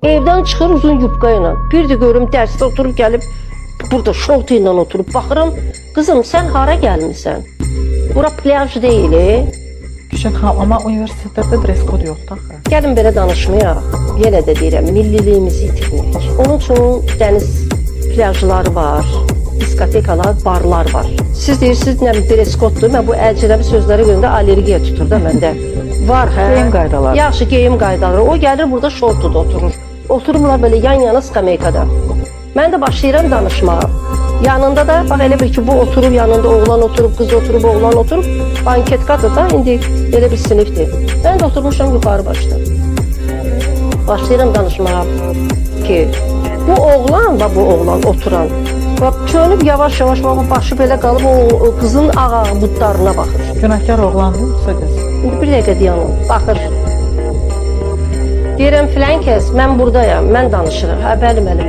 Evdən çıxır uzun yubqa ilə. Bir də görüm dərsdə oturub gəlib, burada şortu ilə oturub baxıram. Qızım, sən hara gəlmirsən? Bura plyaj deyil, Gülşən xanım, amma universitetdə dress kod yoxdur axı. Gəlin belə danışmayaq. Yenə də deyirəm, milliliyimizi itirməyək. Onun üçün dəniz plyajları var, diskotekalar, barlar var. Siz deyirsiniz, nə dress koddur? Mən bu əcnəbi sözlərə görə də allergiya tutur da məndə. Var, hə? Geyim qaydaları. Yaxşı, geyim qaydaları. O gəlir burada şortuda oturur. Otururlar belə yan-yana skameykada. Mən də başlayıram danışmağa. Yanında da, bax elə bir ki, bu oturub, yanında oğlan oturub, qız oturub, oğlan oturub. Banketkadır da, indi elə bir sinifdir. Mən də oturmuşam yuxarı başda. Başlayıram danışmağa ki, bu oğlan və bu oğlan oturan. Çönüb yavaş-yavaş, başı belə qalıb, o qızın ağ budlarına baxır. Günahkar oğlandır, yoxsa qız? İndi bir dəqiqə dayanın, baxır. Deyirəm, filan kəs, mən buradayam, mən danışırım. Hə, bəli, mən.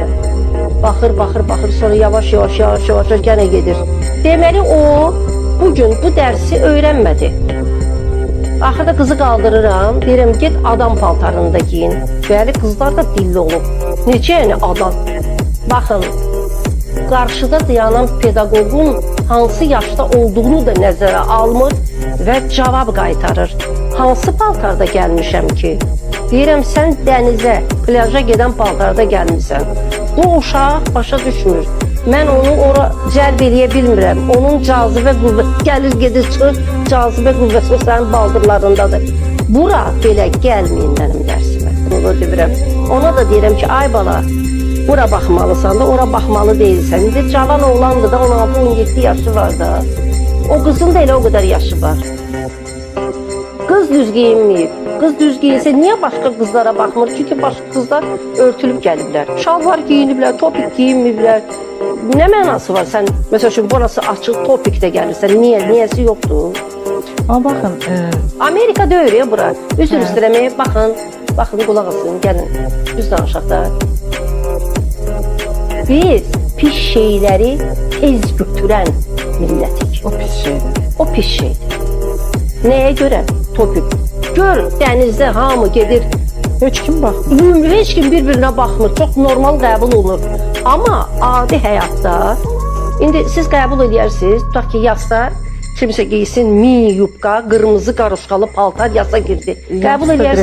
Baxır, sonra yavaş-yavaş yenə gedir. Deməli, o, bugün bu dərsi öyrənmədi. Axırda qızı qaldırıram, deyirəm, get adam paltarında giyin. Bəli, qızlar da dilli olub. Necə yəni adam? Baxın, qarşıda dayanan pedaqoqun hansı yaşda olduğunu da nəzərə almır və cavab qaytarır. Hansı paltarda gəlmişəm ki? Deyirəm, sən dənizə, plaja gedən paltarda gəlmişsən. Bu uşaq başa düşmür. Mən onu ora cəlb eləyə bilmirəm. Onun cazibə qüvvəsi gəlir, gedir, çıxır, cazibə qüvvəsi sənin baldırlarındadır. Bura belə gəlməyin mənim dərsimə. Bunu da deyirəm. Ona da deyirəm ki, ay bala, bura baxmalısan da, ora baxmalı deyilsən. İndi cavan oğlandır da, 16-17 yaşı var da. O qızın da elə o qədər yaşı var. Qız düz giyinməyib. Qız düz giyinsə, niyə başqa qızlara baxmır? Çünki başqa qızlar örtülüb gəliblər. Şalvar giyiniblər, topik giyinməyiblər. Nə mənası var? Sən, məsəl üçün, burası açıq topikdə gəlirsən. Niyəsi yoxdur? Amma baxın... Amerika deyir ya bura. Üzr istələməyə, baxın, qulaq asın, gəlin. Düz danışaq da. Biz pis şeyləri tez götürən millətik. O pis şeydir. O pis şeydir. Nəyə görə? Topik. Gör, dənizdə hamı gedir. Heç kim baxmır. Heç kim bir-birinə baxmır. Çox normal qəbul olunur. Amma adi həyatda, indi siz qəbul edərsiniz, tutaq ki, yazsa, kimsə giysin mini yubqa, qırmızı qaruşqalı paltar yasa girdi. Qəbul edərsiniz.